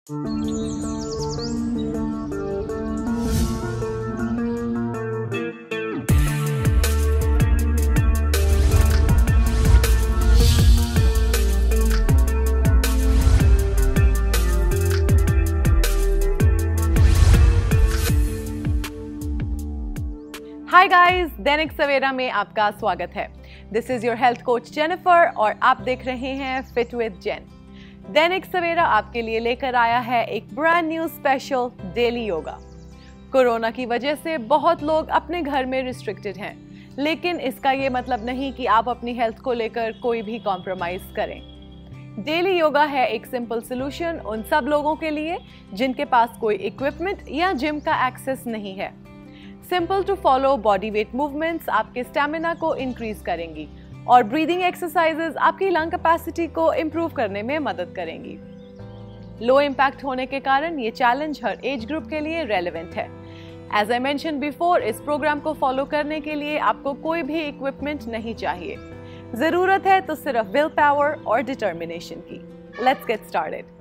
Hi guys, Dainik Savera में आपका स्वागत है। This is your health coach Jennifer और आप देख रहे हैं फिट विद जेन। दैनिक सवेरा आपके लिए लेकर आया है एक brand new special daily yoga. Corona की वजह से बहुत लोग अपने घर में रिस्ट्रिक्टेड हैं, लेकिन इसका ये मतलब नहीं कि आप अपनी हेल्थ को लेकर कोई भी कॉम्प्रोमाइज करें। डेली योगा है एक सिंपल सोल्यूशन उन सब लोगों के लिए जिनके पास कोई इक्विपमेंट या जिम का एक्सेस नहीं है। Simple to follow body weight movements आपके स्टैमिना को इंक्रीज करेंगी और ब्रीदिंग एक्सरसाइजेज आपकी लंग कैपेसिटी को इंप्रूव करने में मदद करेंगी। लो इम्पैक्ट होने के कारण ये चैलेंज हर एज ग्रुप के लिए रेलेवेंट है। एज आई मेंशन बिफोर, इस प्रोग्राम को फॉलो करने के लिए आपको कोई भी इक्विपमेंट नहीं चाहिए। जरूरत है तो सिर्फ विल पावर और डिटर्मिनेशन की। Let's get started.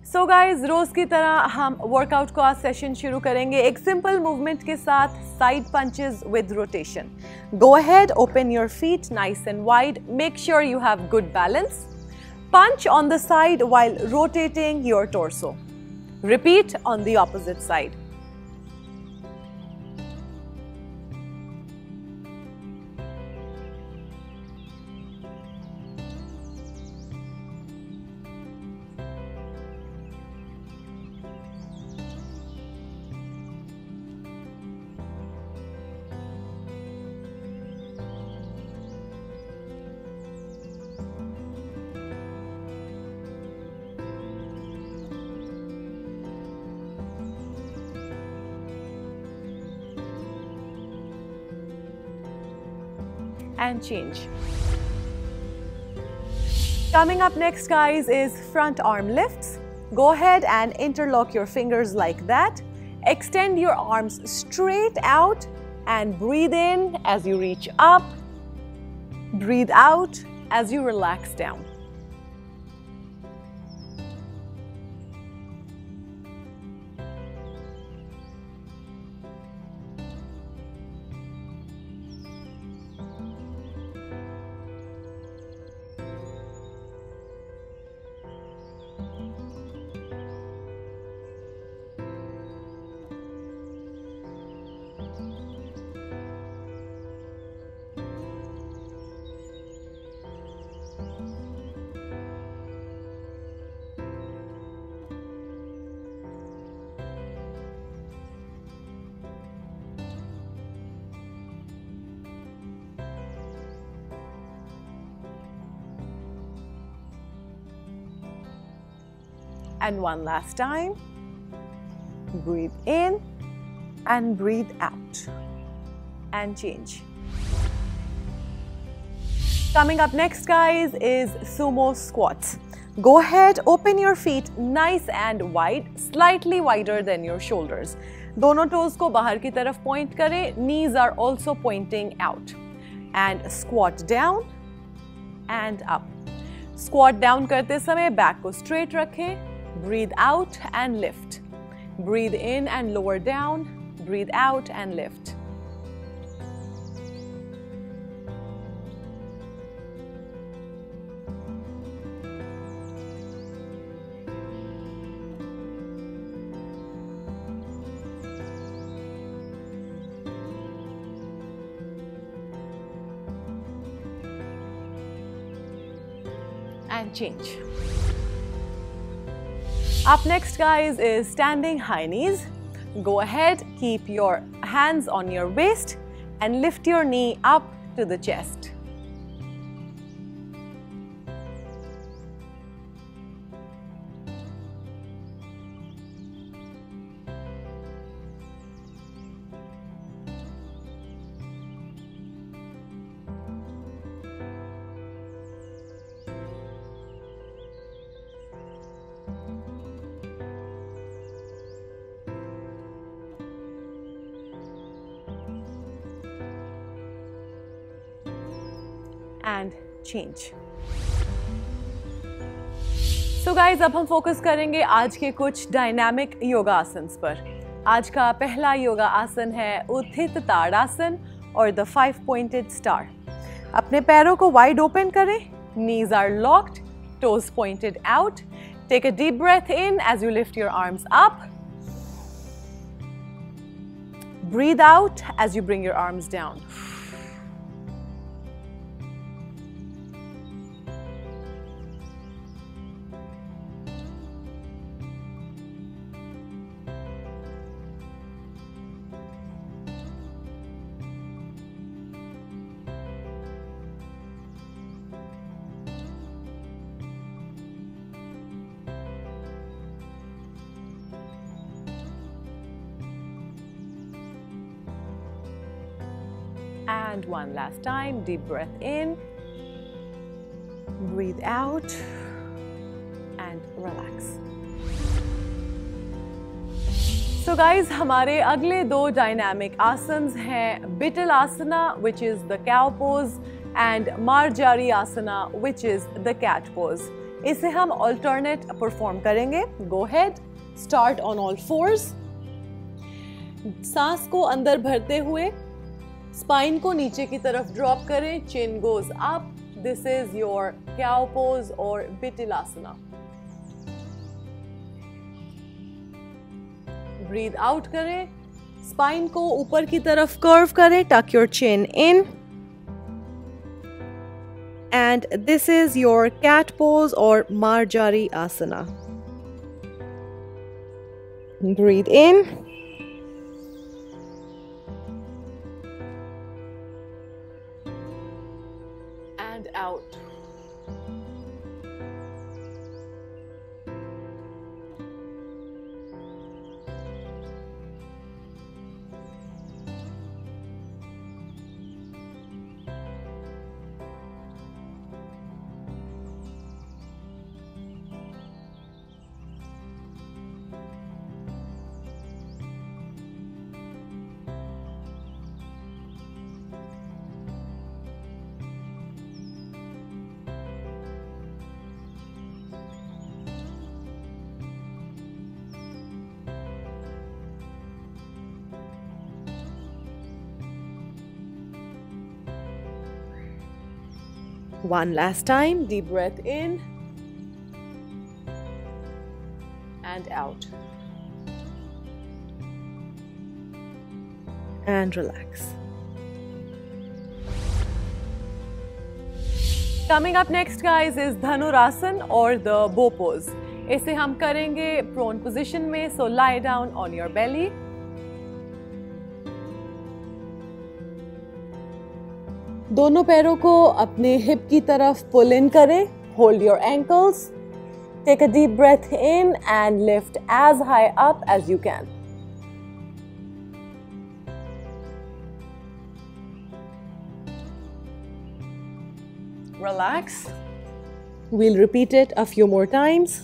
So guys, रोज की तरह हम वर्कआउट का सेशन शुरू करेंगे एक सिंपल मूवमेंट के साथ, side punches with rotation. Go ahead, open your feet nice and wide, make sure you have good balance. Punch on the side while rotating your torso. Repeat on the opposite side. And change. Coming up next, guys, is front arm lifts. Go ahead and interlock your fingers like that. Extend your arms straight out and breathe in as you reach up. Breathe out as you relax down. And one last time. Breathe in and breathe out. And change. Coming up next, guys, is sumo squats. Go ahead, open your feet nice and wide, slightly wider than your shoulders. दोनों toes को बाहर की तरफ point करें. Knees are also pointing out. And squat down and up. Squat down करते समय back को straight रखें. Breathe out and lift. Breathe in and lower down. Breathe out and lift. And change. Up next, guys, is standing high knees. Go ahead, keep your hands on your waist and lift your knee up to the chest. And change. So guys, अब हम focus करेंगे आज के कुछ dynamic yoga asanas पर। आज का पहला योगा आसन है उत्थित ताड़ासन और द 5 पॉइंटेड स्टार। अपने पैरों को वाइड ओपन करें, knees are locked, toes pointed out. Take a deep breath in as you lift your arms up. Breathe out as you bring your arms down. And one last time, deep breath in, breathe out, and relax. So guys, हमारे अगले दो dynamic asanas हैं bitil asana, which is the cow pose, and marjari asana, which is the cat pose. इसे हम alternate perform करेंगे. Go ahead, start on all fours. सांस को अंदर भरते हुए स्पाइन को नीचे की तरफ ड्रॉप करें, chin goes up. This is your cow pose और बिटिलासना. ब्रीथ आउट करें, स्पाइन को ऊपर की तरफ कर्व करें, tuck your chin in. And this is your cat pose और Marjari asana. Breathe in out. One last time, deep breath in and out. And relax. Coming up next, guys, is Dhanurasana or the bow pose. इसे हम करेंगे prone position में, so lie down on your belly. दोनों पैरों को अपने hip की तरफ पुल इन करें. Hold your ankles. Take a deep breath in and lift as high up as you can. Relax. We'll repeat it a few more times.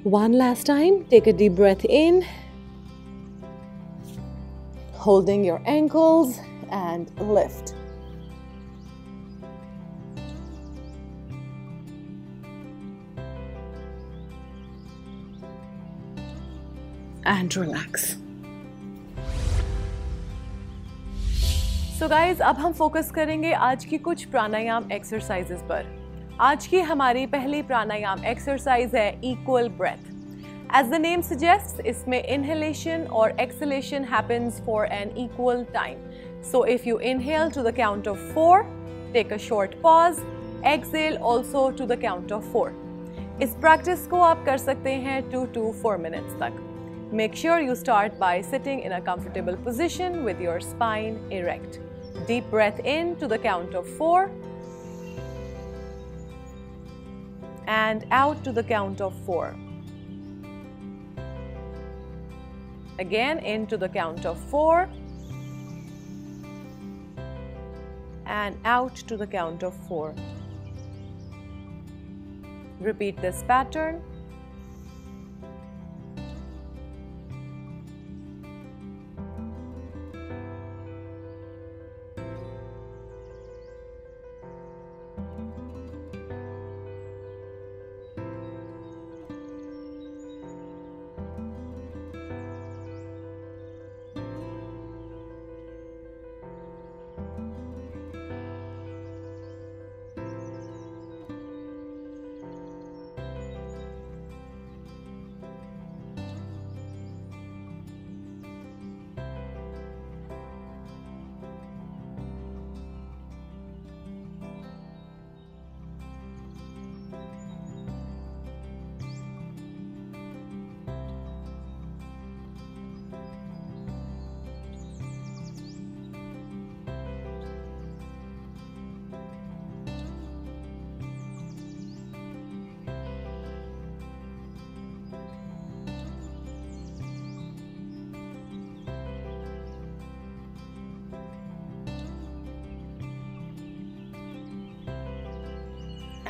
One last time, take a deep breath in, holding your ankles and lift. And relax. So guys, अब हम focus करेंगे आज की कुछ प्राणायाम exercises पर. आज की हमारी पहली प्राणायाम एक्सरसाइज है equal breath. As the name suggests, इसमें इनहेलेशन और exhalation happens for an equal time. So if you inhale to the count of 4, take a short pause, Exhale also to the count of 4. इस practice को आप कर सकते हैं 2 to 4 minutes तक. Make sure you start by sitting in a comfortable position with your spine erect. Deep breath in to the count of 4 and out to the count of 4. Again, in to the count of 4 and out to the count of 4. Repeat this pattern.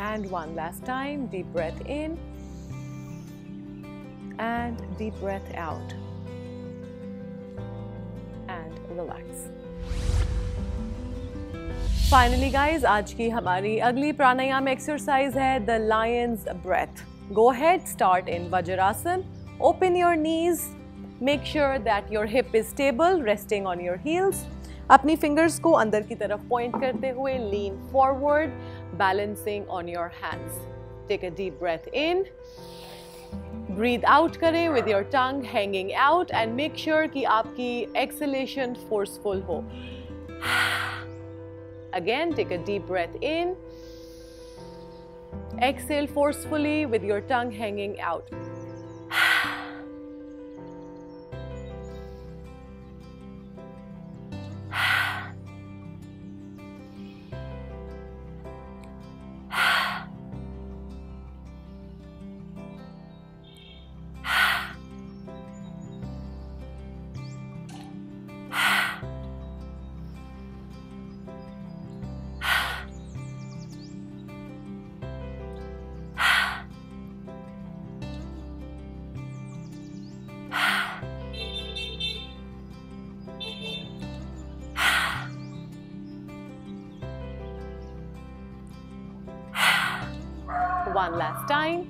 And one last time, deep breath in and deep breath out and relax. Finally guys, आज की हमारी अगली प्राणायाम exercise है the lion's breath. Go ahead, start in Vajrasana. Open your knees. Make sure that your hip is stable, resting on your heels. अपनी fingers को अंदर की तरफ पॉइंट करते हुए lean forward, balancing on your hands. Take a deep breath in. Breathe out करें with your tongue hanging out and make sure कि आपकी exhalation forceful हो. Again, take a deep breath in. Exhale forcefully with your tongue hanging out. One last time.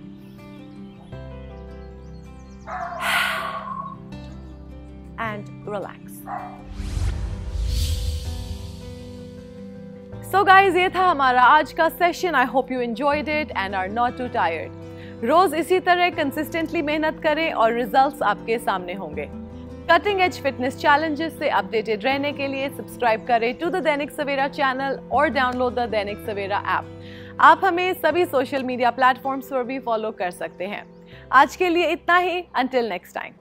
And relax. So guys, ये था हमारा आज का session. I hope you enjoyed it and are not too tired. रोज इसी तरह consistently मेहनत करें और रिजल्ट्स आपके सामने होंगे. कटिंग एज फिटनेस चैलेंजेस से अपडेटेड रहने के लिए सब्सक्राइब करें to the Dainik Savera channel और download the Dainik Savera app. आप हमें सभी सोशल मीडिया प्लेटफॉर्म्स पर भी फॉलो कर सकते हैं. आज के लिए इतना ही. Until next time.